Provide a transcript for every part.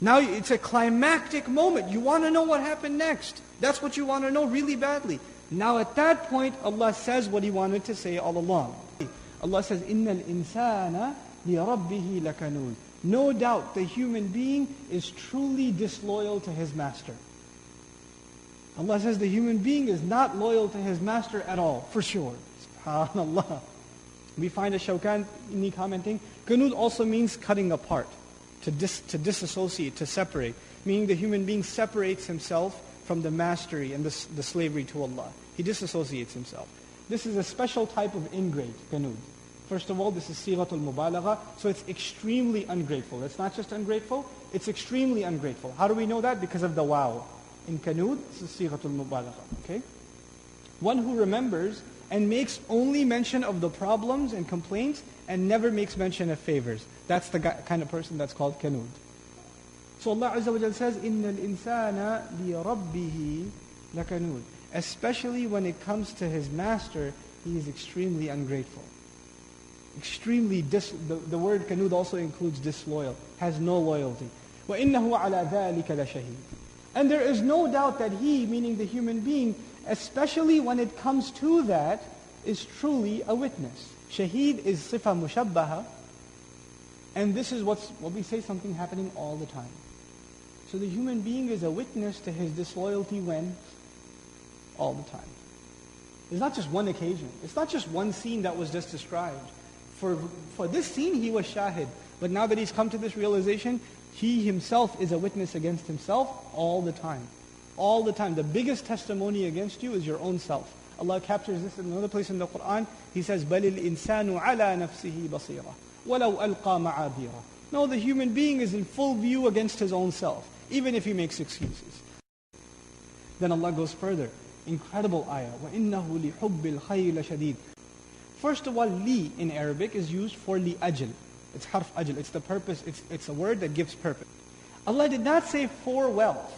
Now it's a climactic moment. You want to know what happened next. That's what you want to know really badly. Now at that point, Allah says what He wanted to say all along. Allah says, إِنَّ الْإِنسَانَ لِرَبِّهِ لَكَنُودٌ. No doubt the human being is truly disloyal to his master. Allah says the human being is not loyal to his master at all, for sure. SubhanAllah. We find a Shawkani commenting, Qanud also means cutting apart, to disassociate, to separate. Meaning the human being separates himself from the mastery and the slavery to Allah. He disassociates himself. This is a special type of ingrate, Qanud. First of all, this is sighatul mubalagha, so it's extremely ungrateful. It's not just ungrateful, it's extremely ungrateful. How do we know that? Because of the wow. In Qanud, this is sighatul mubalagha, okay? One who remembers and makes only mention of the problems and complaints and never makes mention of favors. That's the kind of person that's called Qanud. So Allah Azza wa Jalla says, إِنَّ الْإِنسَانَ لِرَبِّهِ لَكَنُودٌ. Especially when it comes to his master, he is extremely ungrateful. Extremely, the word Qanud also includes disloyal, has no loyalty. وَإِنَّهُ عَلَى ذَلِكَ لَشَهِيدٌ. And there is no doubt that he, meaning the human being, especially when it comes to that, is truly a witness. Shaheed is sifa mushabbaha, and this is what we say something happening all the time. So the human being is a witness to his disloyalty when? All the time. It's not just one occasion. It's not just one scene that was just described. For this scene, he was shahid. But now that he's come to this realization, he himself is a witness against himself all the time. All the time. The biggest testimony against you is your own self. Allah captures this in another place in the Quran. He says, بَلِ الْإِنسَانُ عَلَى نَفْسِهِ بَصِيرًا وَلَوْ أَلْقَى مَعَاذِيرًا. No, the human being is in full view against his own self, even if he makes excuses. Then Allah goes further. Incredible ayah. وَإِنَّهُ لِحُبِّ الْخَيْرِ لَشَدِيدٌ. First of all, li in Arabic is used for li ajl. It's harf ajl. It's the purpose. It's a word that gives purpose. Allah did not say for wealth.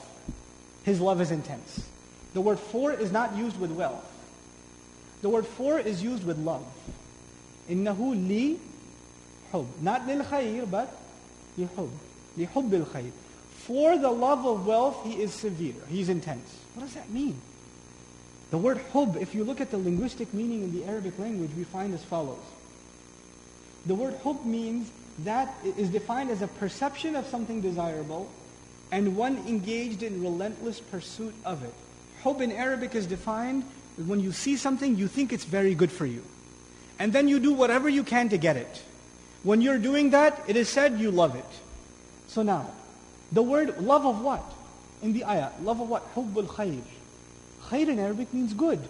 His love is intense. The word for is not used with wealth. The word for is used with love. إِنَّهُ li hub. Not lil khayr, but li hub. Li hubbil khayr. For the love of wealth, he is severe. He's intense. What does that mean? The word hub, if you look at the linguistic meaning in the Arabic language, we find as follows. The word hub means that it is defined as a perception of something desirable and one engaged in relentless pursuit of it. Hub in Arabic is defined when you see something, you think it's very good for you. And then you do whatever you can to get it. When you're doing that, it is said you love it. So now, the word love of what? In the ayah, love of what? Hubbul khayr. Khayr in Arabic means good.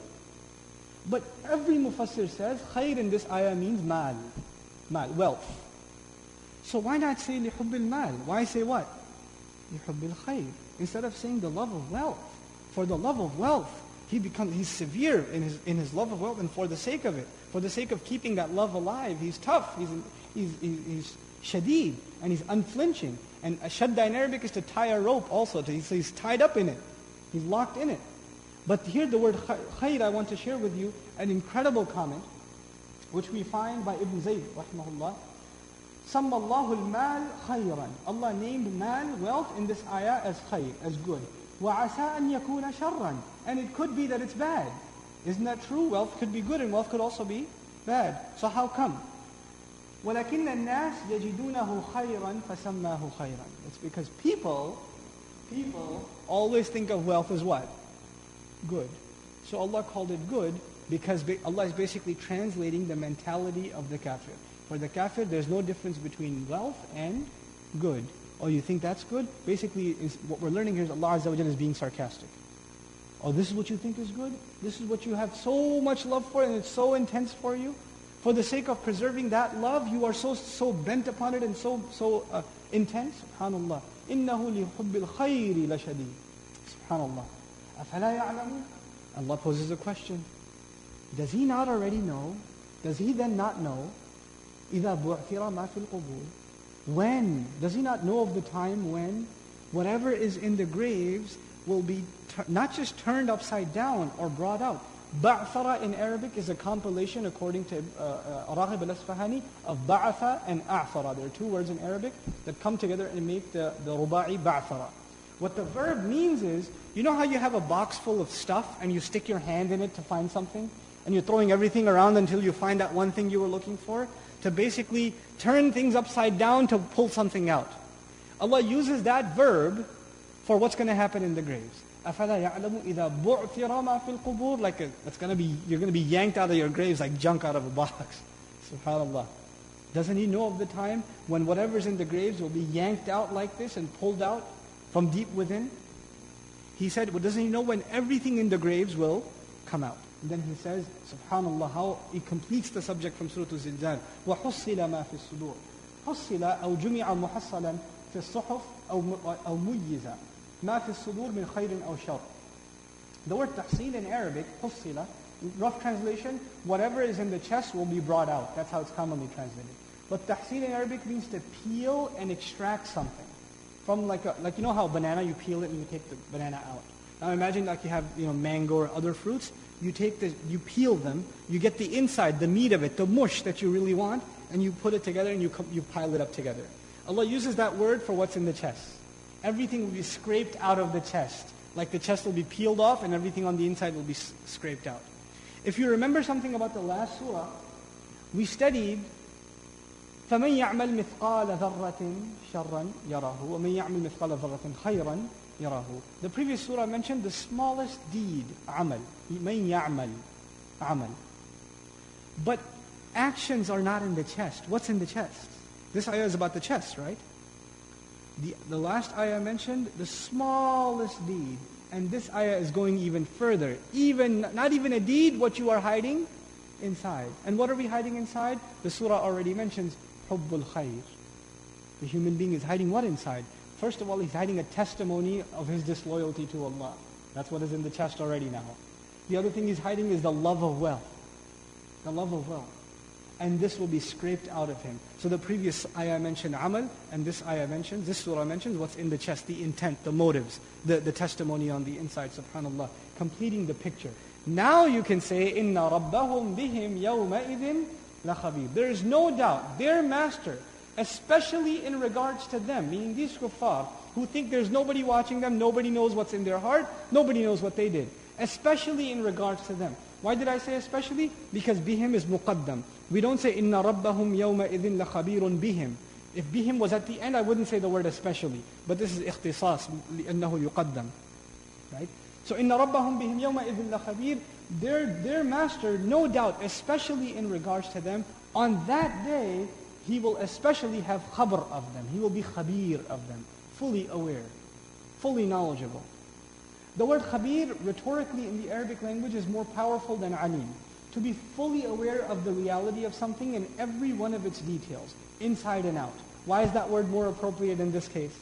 But every mufassir says khayr in this ayah means mal, wealth. So why not say lihubbil mal? Why say what? Lihubbil khayr. Instead of saying the love of wealth. For the love of wealth, he's severe in his love of wealth, and for the sake of it, for the sake of keeping that love alive, he's tough, he's shadeed, and he's unflinching. And shadda in Arabic is to tie a rope also. So he's tied up in it. He's locked in it. But here the word khayr, I want to share with you an incredible comment, which we find by Ibn Zayd, rahimahullah. سَمَّ اللَّهُ الْمَالِ خَيْرًا. Allah named mal, wealth, in this ayah as khayr, as good. وَعَسَىٰ أَن يَكُونَ شَرًّا. And it could be that it's bad. Isn't that true? Wealth could be good and wealth could also be bad. So how come? وَلَكِنَّ النَّاسِ يَجِدُونَهُ خَيْرًا فَسَمَّاهُ خَيْرًا. It's because people always think of wealth as what? Good. So Allah called it good because Allah is basically translating the mentality of the kafir. For the kafir, there's no difference between wealth and good. Oh, you think that's good? Basically, what we're learning here is Allah Azza wa Jalla is being sarcastic. Oh, this is what you think is good? This is what you have so much love for and it's so intense for you? For the sake of preserving that love, you are so bent upon it and so intense? SubhanAllah. إِنَّهُ لِحُبِّ الْخَيْرِ لَشَدِيدٌ. SubhanAllah. أَفَلَا يَعْلَمُونَ? Allah poses a question. Does he not already know? Does he then not know? إِذَا بُعْثِرَ مَا فِي الْقُبُورِ. When? Does he not know of the time when whatever is in the graves will be not just turned upside down or brought out, Ba'thara in Arabic is a compilation, according to Raghib al-Asfahani, of ba'atha and a'thara. There are two words in Arabic that come together and make the ruba'i ba'thara. What the verb means is, you know how you have a box full of stuff and you stick your hand in it to find something? And you're throwing everything around until you find that one thing you were looking for? To basically turn things upside down to pull something out. Allah uses that verb for what's going to happen in the graves. أَفَلَا يَعْلَمُ إِذَا بُعْثِرَ مَا فِي الْقُبُورِ Like you're going to be yanked out of your graves like junk out of a box. SubhanAllah. Doesn't he know of the time when whatever's in the graves will be yanked out like this and pulled out from deep within? He said, well, doesn't he know when everything in the graves will come out? And then he says, subhanallah, how he completes the subject from Surah Al-Zilzal. وَحُصِّلَ مَا فِي الصُّدُورِ حُصِّلَ أو جُمِعَ مُحَصَّلًا في الصحف أو مُيِّزَ ما في الصدور من خير أو شر. The word تحصيل in Arabic, حُصِّلَ, rough translation, whatever is in the chest will be brought out. That's how it's commonly translated. But tahsil in Arabic means to peel and extract something. From like you know how banana, you peel it and you take the banana out. Now imagine like you have mango or other fruits. You peel them, you get the inside, the meat of it, the mush that you really want, and you put it together and you pile it up together. Allah uses that word for what's in the chest. Everything will be scraped out of the chest. Like the chest will be peeled off and everything on the inside will be scraped out. If you remember something about the last surah, we studied فَمَنْ يَعْمَلْ مِثْقَالَ ذَرَّةٍ شَرًّا يَرَهُ وَمَنْ يَعْمَلْ مِثْقَالَ ذَرَّةٍ خَيْرًا يَرَهُ. The previous surah mentioned the smallest deed, عمل. مَنْ يَعْمَلْ عمل. But actions are not in the chest. What's in the chest? This ayah is about the chest, right? The last ayah mentioned the smallest deed. And this ayah is going even further. Not even a deed, what you are hiding inside. And what are we hiding inside? The surah already mentions hubbul khair. The human being is hiding what inside? First of all, he's hiding a testimony of his disloyalty to Allah. That's what is in the chest already now. The other thing he's hiding is the love of wealth. The love of wealth. And this will be scraped out of him. So the previous ayah mentioned amal, and this surah mentions what's in the chest, the intent, the motives, the testimony on the inside, subhanAllah, completing the picture. Now you can say, إِنَّ رَبَّهُمْ بِهِمْ يَوْمَئِذٍ لَخَبِيرٌ. There is no doubt, their master, especially in regards to them, meaning these kuffar, who think there's nobody watching them, nobody knows what's in their heart, nobody knows what they did. Especially in regards to them. Why did I say especially? Because bihim is muqaddam. We don't say inna rabbahum yawma idhin lakhabirun bihim. If bihim was at the end, I wouldn't say the word especially. But this is ikhtisas, li'annahu yuqaddam. Right? So inna rabbahum bihim yawma idhin lakhabir. Their master, no doubt, especially in regards to them, on that day, he will especially have khabar of them. He will be khabir of them. Fully aware. Fully knowledgeable. The word khabir, rhetorically in the Arabic language, is more powerful than alim. To be fully aware of the reality of something in every one of its details, inside and out. Why is that word more appropriate in this case?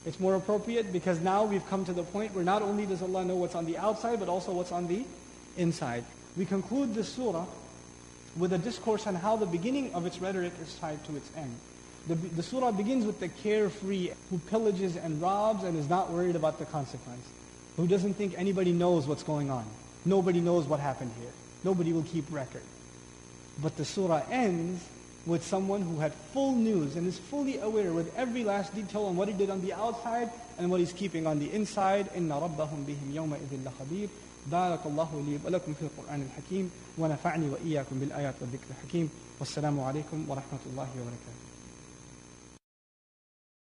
It's more appropriate because now we've come to the point where not only does Allah know what's on the outside, but also what's on the inside. We conclude this surah with a discourse on how the beginning of its rhetoric is tied to its end. The surah begins with the carefree who pillages and robs and is not worried about the consequence. Who doesn't think anybody knows what's going on. Nobody knows what happened here. Nobody will keep record. But the surah ends with someone who had full news and is fully aware with every last detail on what he did on the outside and what he's keeping on the inside. إِنَّ رَبَّهُمْ بِهِمْ يَوْمَئِذٍ لَخَبِيرٌ بارك الله لي ولكم في القرآن الحكيم ونفعني وإياكم بالآيات والذكر الحكيم والسلام عليكم ورحمة الله وبركاته.